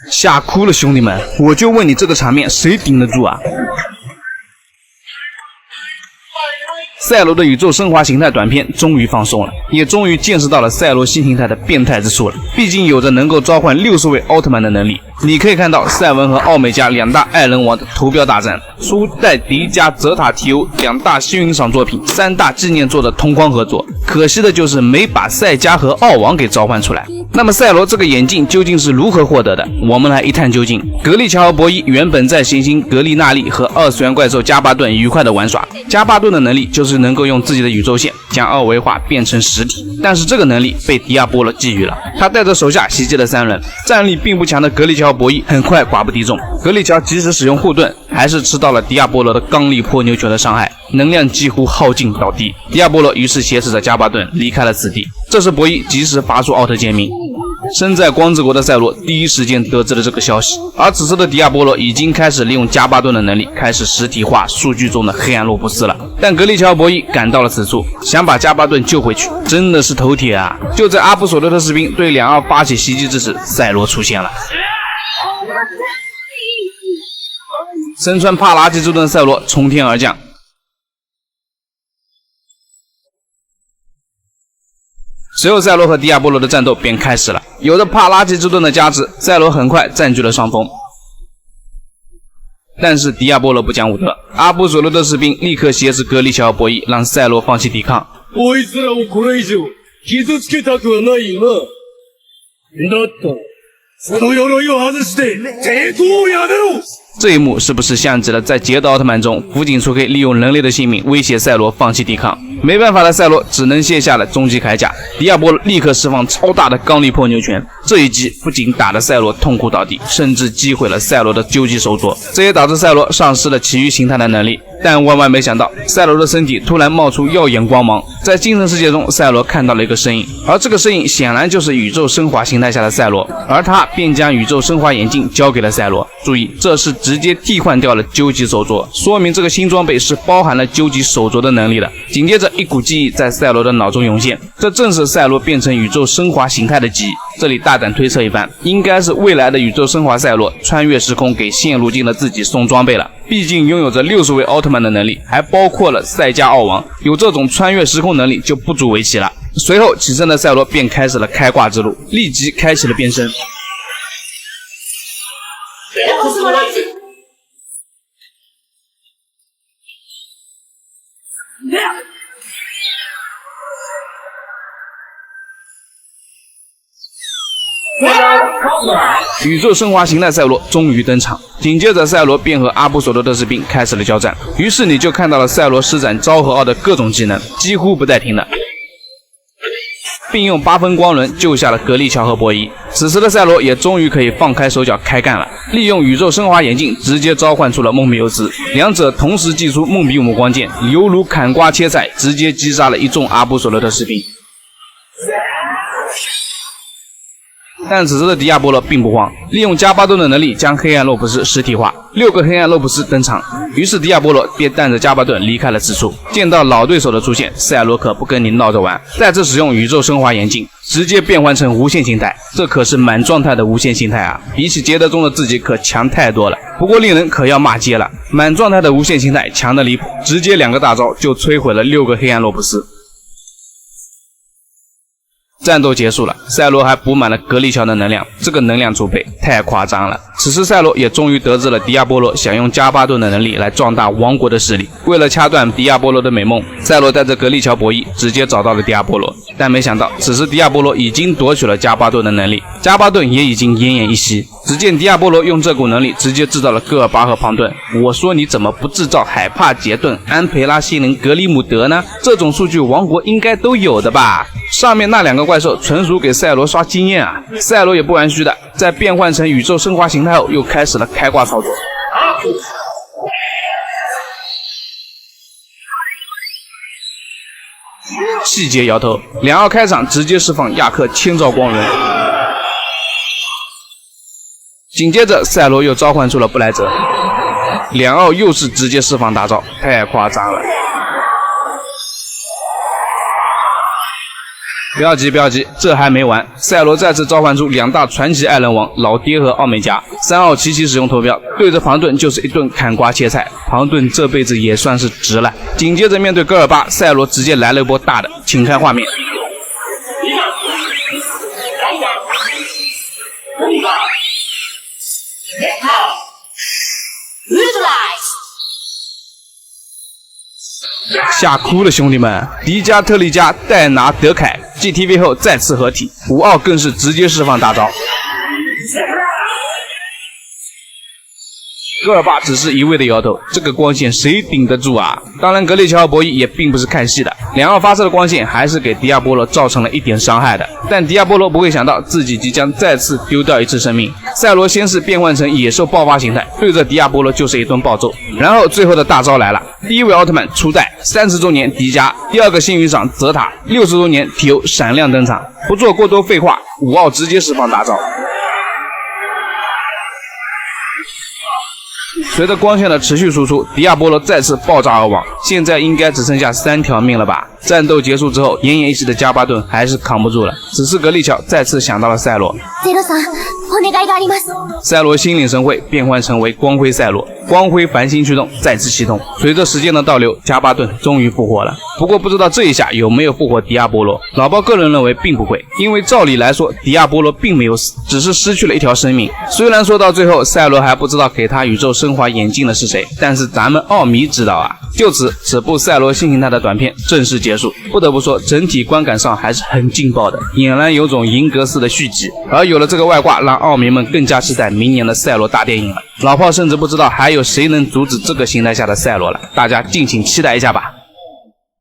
吓哭了兄弟们，我就问你这个场面谁顶得住啊？赛罗的宇宙升华形态短片终于放送了，也终于见识到了赛罗新形态的变态之处了。毕竟有着能够召唤60位奥特曼的能力。你可以看到赛文和奥美加两大爱人王的投标大战，初代迪迦、泽塔提欧两大星云赏作品，3大纪念作的同框合作。可惜的就是没把赛迦和奥王给召唤出来。那么赛罗这个眼镜究竟是如何获得的？我们来一探究竟。格力乔和博伊原本在行星格利纳利和二次元怪兽加巴顿愉快的玩耍。加巴顿的能力就是能够用自己的宇宙线将二维化变成实体，但是这个能力被迪亚波罗觊觎了。他带着手下袭击了3轮，战力并不强的格力乔博伊很快寡不敌众。格力乔即使使用护盾，还是吃到了迪亚波罗的刚力破牛球的伤害，能量几乎耗尽倒地。迪亚波罗于是挟持着加巴顿离开了此地。这时博伊及时发出奥特剑命。身在光之国的赛罗第一时间得知了这个消息，而此时的迪亚波罗已经开始利用加巴顿的能力，开始实体化数据中的黑暗洛布斯了。但格力乔博伊赶到了此处，想把加巴顿救回去，真的是头铁啊！就在阿布索罗特士兵对两奥发起袭击之时，赛罗出现了。身穿帕拉基之盾的赛罗从天而降，随后赛罗和迪亚波罗的战斗便开始了。有着帕拉基之盾的加持，赛罗很快占据了上风。但是迪亚波罗不讲武德，阿布索罗特士兵立刻挟持格里乔博伊，让赛罗放弃抵抗。こいつらをこれ以上傷つけたくはないよな。だったらその鎧を外して抵抗をやめろ。这一幕是不是像极了在捷德奥特曼中福井出黑利用人类的性命威胁赛罗放弃抵抗？没办法的赛罗只能卸下了终极铠甲，迪亚波罗立刻释放超大的刚力破牛拳。这一击不仅打得赛罗痛苦倒地，甚至击毁了赛罗的究极手镯，这也导致赛罗丧失了其余形态的能力。但万万没想到，赛罗的身体突然冒出耀眼光芒，在精神世界中，赛罗看到了一个身影，而这个身影显然就是宇宙升华形态下的赛罗，而他便将宇宙升华眼镜交给了赛罗。注意，这是直接替换掉了究极手镯，说明这个新装备是包含了究极手镯的能力的。紧接着，一股记忆在赛罗的脑中涌现，这正是赛罗变成宇宙升华形态的记忆。这里大胆推测一番，应该是未来的宇宙升华赛罗穿越时空给现如今的自己送装备了。毕竟拥有着60位奥特曼的能力，还包括了赛迦奥王，有这种穿越时空能力就不足为奇了。随后起身的赛罗便开始了开挂之路，立即开启了变身。宇宙升华形态赛罗终于登场，紧接着赛罗便和阿布索罗特士兵开始了交战。于是你就看到了赛罗施展昭和奥的各种技能，几乎不带停的，并用8分光轮救下了格力乔和博伊。此时的赛罗也终于可以放开手脚开干了，利用宇宙升华眼镜直接召唤出了梦比优斯，两者同时祭出梦比姆光剑，犹如砍瓜切菜，直接击杀了一众阿布索罗特士兵。但此时的迪亚波罗并不慌，利用加巴顿的能力将黑暗洛普斯实体化，6个黑暗洛普斯登场。于是迪亚波罗便带着加巴顿离开了此处。见到老对手的出现，赛罗可不跟你闹着玩，再次使用宇宙升华眼镜，直接变换成无限形态，这可是满状态的无限形态啊！比起捷德中的自己可强太多了。不过令人可要骂街了，满状态的无限形态强得离谱，直接2个大招就摧毁了6个黑暗洛普斯。战斗结束了，赛罗还补满了格力乔的能量，这个能量储备太夸张了。此时赛罗也终于得知了迪亚波罗想用加巴顿的能力来壮大王国的势力。为了掐断迪亚波罗的美梦，赛罗带着格力乔博伊直接找到了迪亚波罗，但没想到此时迪亚波罗已经夺取了加巴顿的能力，加巴顿也已经奄奄一息。只见迪亚波罗用这股能力直接制造了戈尔巴赫庞顿，我说你怎么不制造海帕杰顿、安培拉西林、格里姆德呢？这种数据王国应该都有的吧？上面那2个怪兽纯属给赛罗刷经验啊！赛罗也不玩虚的，在变换成宇宙升华形态后，又开始了开挂操作。细节摇头，2奥开场直接释放亚克千兆光轮，紧接着赛罗又召唤出了布莱泽，2奥又是直接释放大招，太夸张了。不要急，不要急，这还没完。赛罗再次召唤出2大传奇艾伦王老爹和奥美加，3号齐齐使用投标，对着庞顿就是一顿砍瓜切菜。庞顿这辈子也算是值了。紧接着面对戈尔巴，赛罗直接来了一波大的，请看画面。吓哭了兄弟们！迪迦、特利迦、戴拿、德凯 GTV 后再次合体，5奥更是直接释放大招。戈尔巴只是一味的摇头，这个光线谁顶得住啊？当然，格列乔和博弈也并不是看戏的，2号发射的光线还是给迪亚波罗造成了一点伤害的。但迪亚波罗不会想到自己即将再次丢掉一次生命。赛罗先是变换成野兽爆发形态，对着迪亚波罗就是一顿暴揍。然后最后的大招来了，第一位奥特曼初代，30周年迪迦，第2个幸运赏泽塔，60周年提欧闪亮登场。不做过多废话，5奥直接释放大招。随着光线的持续输出，迪亚波罗再次爆炸而亡，现在应该只剩下3条命了吧？战斗结束之后，奄奄一息的加巴顿还是扛不住了。此时格利乔再次想到了赛罗。赛罗心领神会，变换成为光辉赛罗，光辉繁星驱动再次启动。随着时间的倒流，加巴顿终于复活了。不过不知道这一下有没有复活迪亚波罗？老包个人认为并不会，因为照理来说，迪亚波罗并没有死，只是失去了一条生命。虽然说到最后，赛罗还不知道给他宇宙升华眼镜的是谁，但是咱们奥迷知道啊。就此，此部赛罗新形态的短片正式结束。不得不说，整体观感上还是很劲爆的，俨然有种银阁寺的续集。而有了这个外挂，让奥迷们更加期待明年的赛罗大电影了。老炮甚至不知道还有谁能阻止这个形态下的赛罗了，大家敬请期待一下吧。